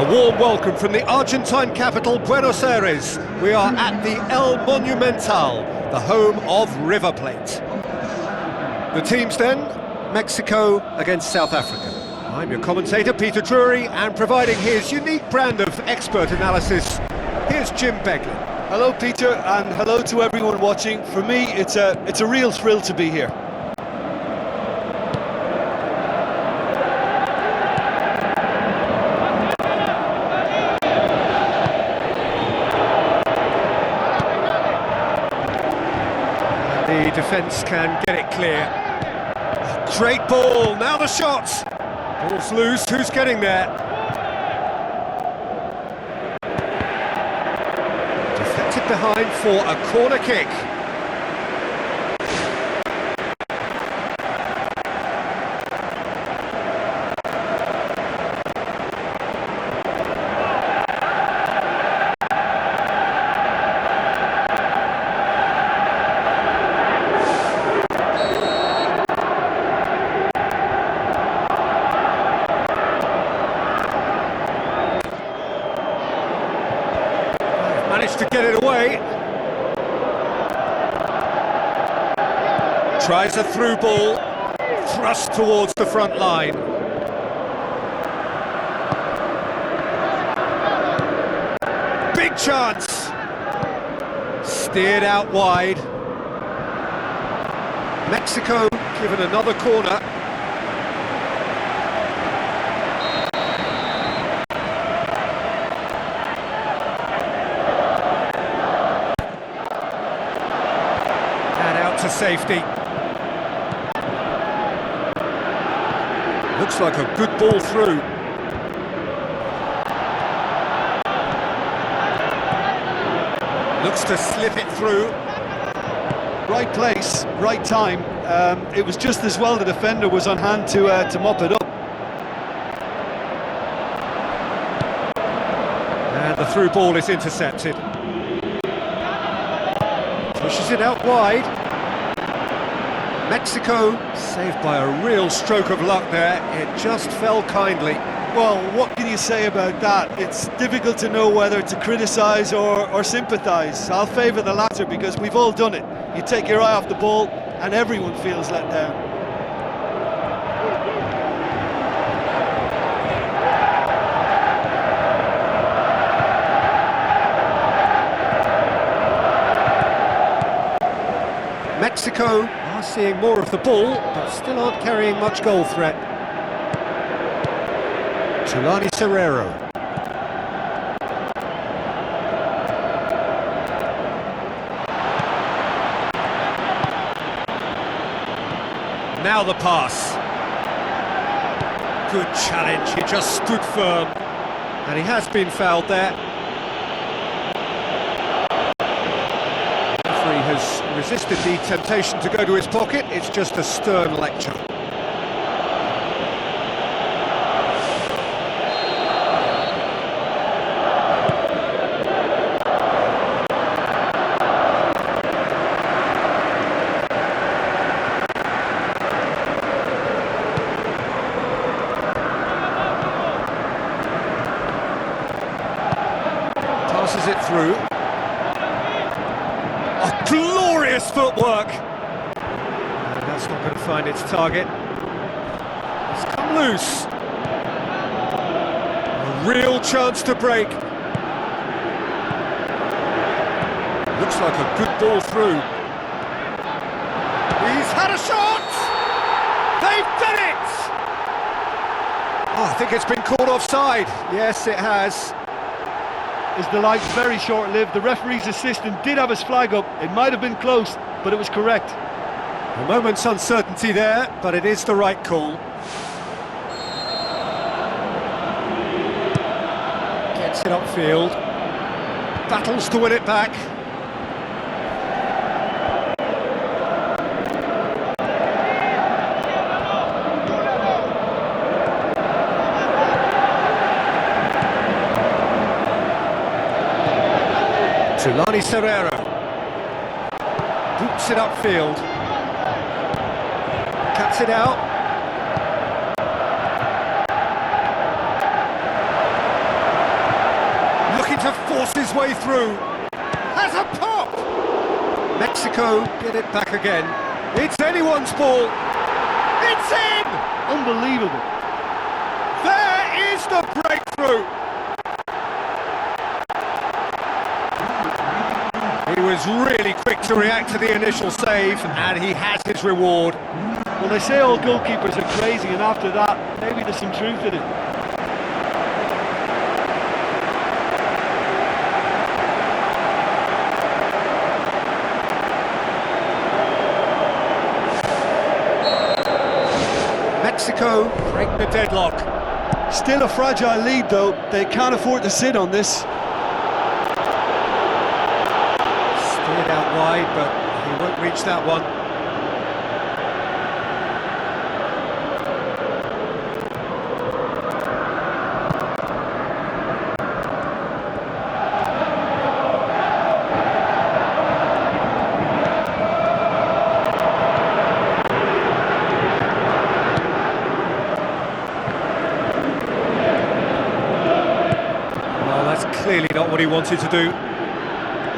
warm welcome from the Argentine capital, Buenos Aires. We are at the El Monumental, the home of River Plate. The teams then, Mexico against South Africa. I'm your commentator, Peter Drury, and providing his unique brand of expert analysis, here's Jim Beglin. Hello Peter, and hello to everyone watching. For me, it's a real thrill to be here. The defence can get it clear. Great ball, now the shot! Ball's loose, who's getting there? Deflected behind for a corner kick. Managed to get it away. Tries a through ball, thrust towards the front line. Big chance. Steered out wide. Mexico given another corner. To safety. Looks like a good ball through. Looks to slip it through. Right place, right time. It was just as well the defender was on hand to mop it up. And the through ball is intercepted. Pushes it out wide. Mexico saved by a real stroke of luck there. It just fell kindly. Well, what can you say about that? It's difficult to know whether to criticise or sympathise. I'll favour the latter because we've all done it. You take your eye off the ball and everyone feels let down. Mexico are seeing more of the ball, but still aren't carrying much goal threat. Tulani Serrero. Now the pass. Good challenge, he just stood firm. And he has been fouled there. Has resisted the temptation to go to his pocket. It's just a stern lecture. Passes it through. Glorious footwork! And that's not going to find its target. It's come loose. A real chance to break. Looks like a good ball through. He's had a shot! They've done it! Oh, I think it's been called offside. Yes, it has. His delight's very short-lived. The referee's assistant did have his flag up. It might have been close, but it was correct. A moment's uncertainty there, but it is the right call. Gets it upfield. Battles to win it back. Tulani Serrero boots it upfield, cuts it out. to force his way through. Has a pop! Mexico get it back again. It's anyone's ball. It's in! Unbelievable. There is the breakthrough. He was really quick to react to the initial save, and he has his reward. Well, they say all goalkeepers are crazy, and after that, maybe there's some truth in it. Mexico break the deadlock. Still a fragile lead, though. They can't afford to sit on this. Steered out wide, but he won't reach that one. Clearly not what he wanted to do.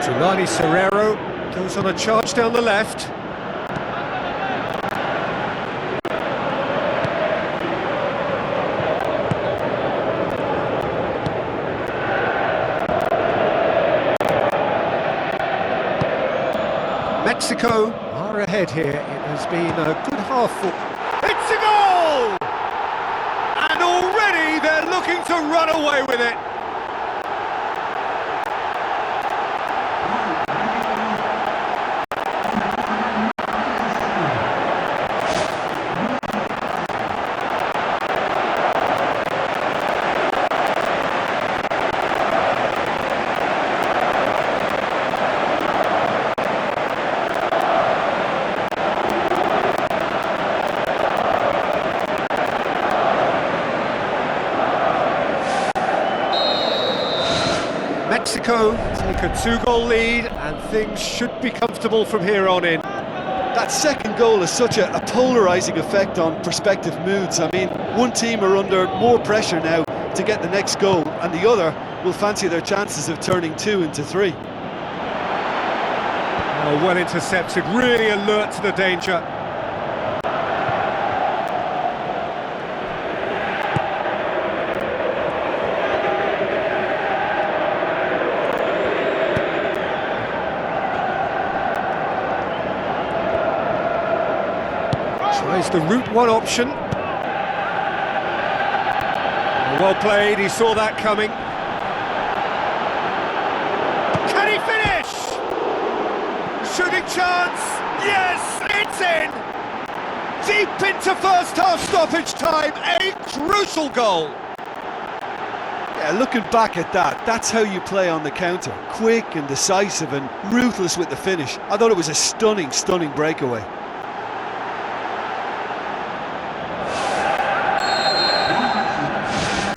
Trulani Serrero goes on a charge down the left. Mexico are ahead here. It has been a good half for... It's a goal! And already they're looking to run away with it. Mexico take a 2-goal lead, and things should be comfortable from here on in. That second goal has such a polarising effect on prospective moods. I mean, one team are under more pressure now to get the next goal, and the other will fancy their chances of turning 2 into 3. Oh, well intercepted, really alert to the danger. Tries the route one option. Well played, he saw that coming. Can he finish? Shooting chance, yes, it's in! Deep into first half stoppage time, a crucial goal. Yeah, looking back at that, that's how you play on the counter. Quick and decisive and ruthless with the finish. I thought it was a stunning, stunning breakaway.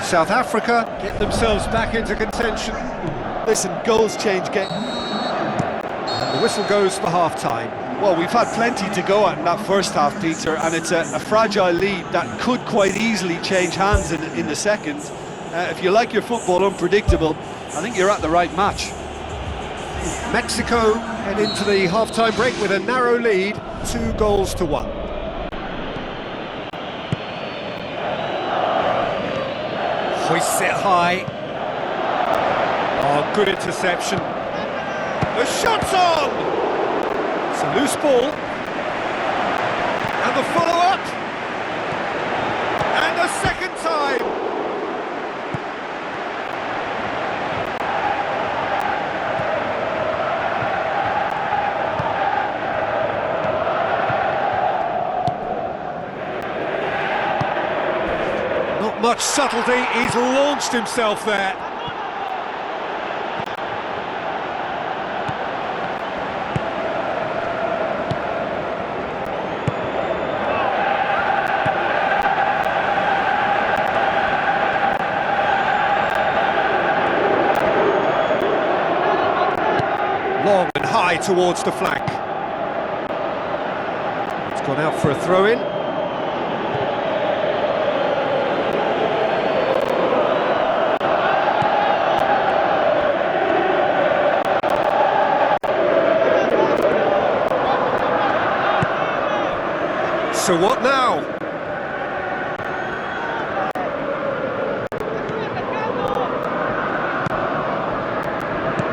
South Africa get themselves back into contention. Listen, goals change game. And the whistle goes for half-time. Well, we've had plenty to go at in that first half, Peter, and it's a fragile lead that could quite easily change hands in the second. If you like your football unpredictable, I think you're at the right match. Mexico head into the half-time break with a narrow lead, 2-1. Hoists it high. Oh, good interception. The shot's on! It's a loose ball. And the follow-up. And the second time. Not much subtlety, he's launched himself there. Long and high towards the flank. It's gone out for a throw-in. So what now?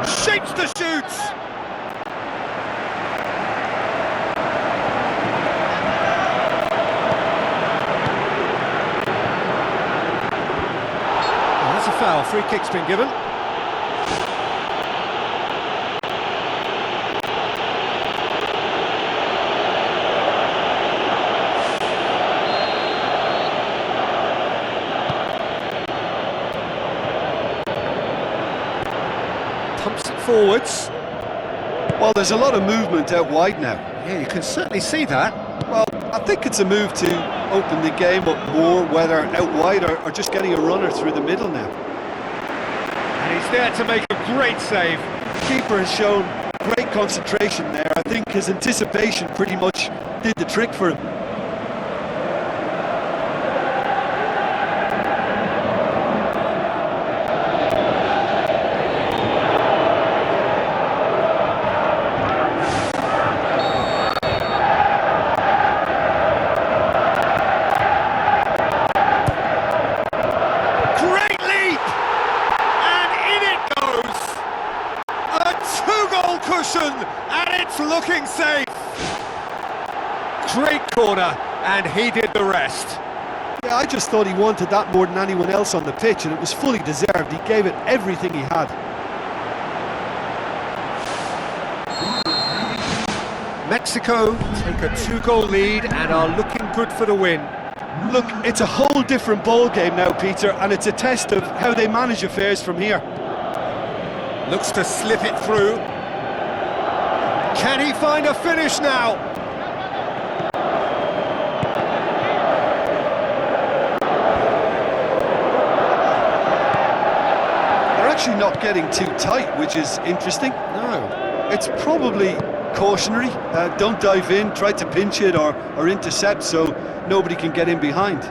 Shapes the shoots! That's a foul. Free kick's been given. Pumps it forwards. Well, there's a lot of movement out wide now. Yeah, you can certainly see that. Well, I think it's a move to open the game up more, whether out wide or just getting a runner through the middle now. And he's there to make a great save. The keeper has shown great concentration there. I think his anticipation pretty much did the trick for him. And it's looking safe. Great corner, and he did the rest. Yeah, I just thought he wanted that more than anyone else on the pitch, and it was fully deserved. He gave it everything he had. Mexico take a 2-goal lead and are looking good for the win. Look, it's a whole different ball game now, Peter, and it's a test of how they manage affairs from here. Looks to slip it through. Can he find a finish now? They're actually not getting too tight, which is interesting. No. It's probably cautionary. Don't dive in, try to pinch it or intercept so nobody can get in behind.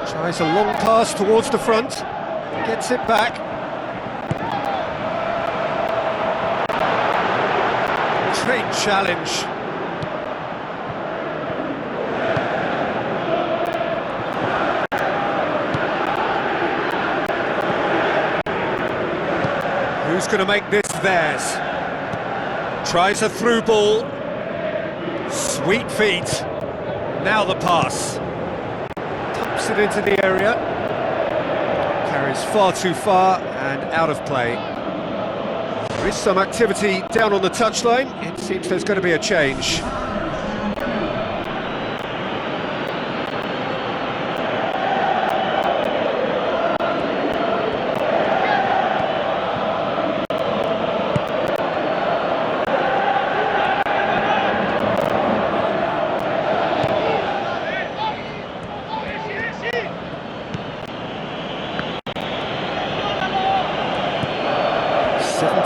Tries a long pass towards the front. Gets it back. Great challenge. Who's going to make this theirs? Tries a through ball. Sweet feet. Now the pass. Pumps it into the area. Carries far too far and out of play. There is some activity down on the touchline. It seems there's going to be a change.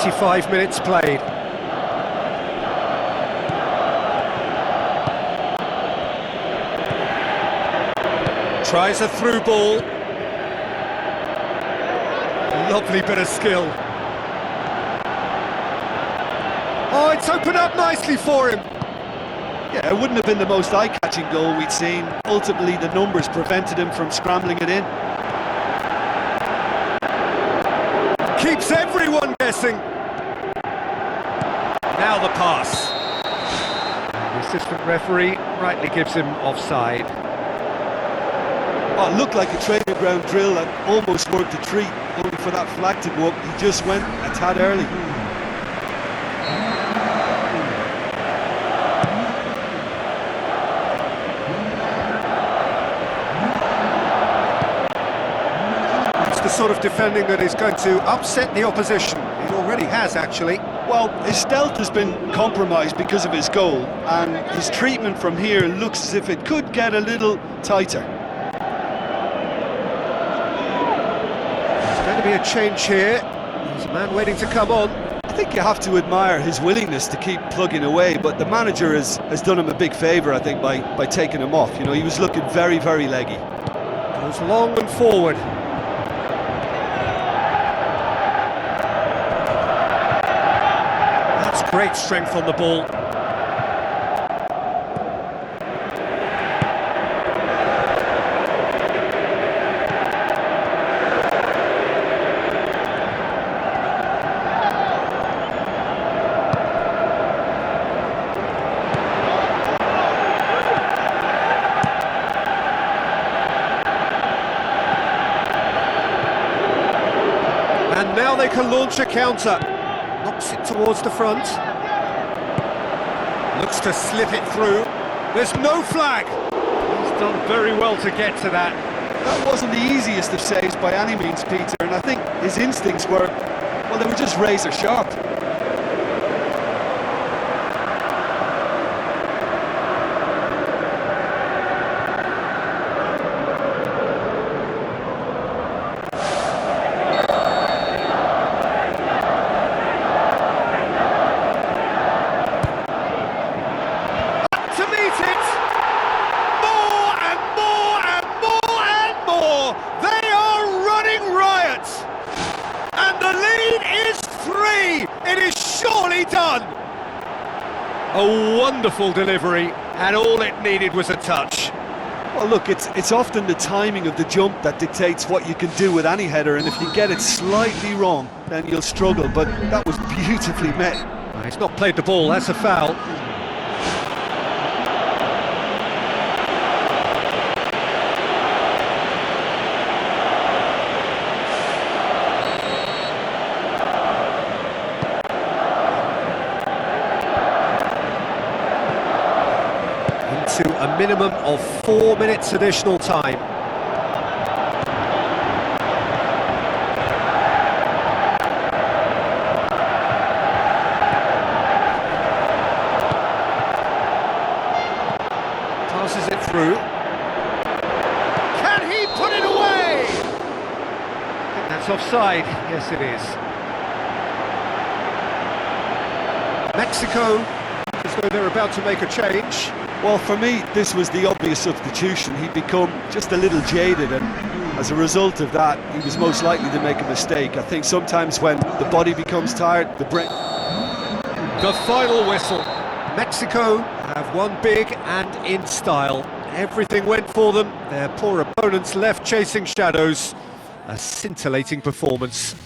.5 minutes played. Tries a through ball. Lovely bit of skill. Oh, it's opened up nicely for him. Yeah, it wouldn't have been the most eye-catching goal we'd seen. Ultimately, the numbers prevented him from scrambling it in. Keeps everyone guessing. Now the pass. The assistant referee rightly gives him offside. Oh, it looked like a training ground drill that almost worked a treat, only for that flag to go up. He just went a tad early. It's the sort of defending that is going to upset the opposition. It already has, actually. Well, his stealth has been compromised because of his goal, and his treatment from here looks as if it could get a little tighter. There's going to be a change here. There's a man waiting to come on. I think you have to admire his willingness to keep plugging away, but the manager has done him a big favour, I think, by taking him off. You know, he was looking very, very leggy. Goes long and forward. Great strength on the ball. And now they can launch a counter. Knocks it towards the front. Looks to slip it through. There's no flag. He's done very well to get to that. That wasn't the easiest of saves by any means, Peter, and I think his instincts were, well, they were just razor sharp. To meet it! More and more and more and more! They are running riot! And the lead is 3! It is surely done! A wonderful delivery, and all it needed was a touch. Well, look, it's often the timing of the jump that dictates what you can do with any header, and if you get it slightly wrong, then you'll struggle, but that was beautifully met. He's not played the ball, that's a foul. To a minimum of 4 minutes additional time. Passes it through. Can he put it away? I think that's offside. Yes, it is. Mexico, as though they're about to make a change. Well, for me, this was the obvious substitution. He'd become just a little jaded, and as a result of that, he was most likely to make a mistake. I think sometimes when the body becomes tired, the brain... The final whistle. Mexico have won big and in style. Everything went for them. Their poor opponents left chasing shadows. A scintillating performance.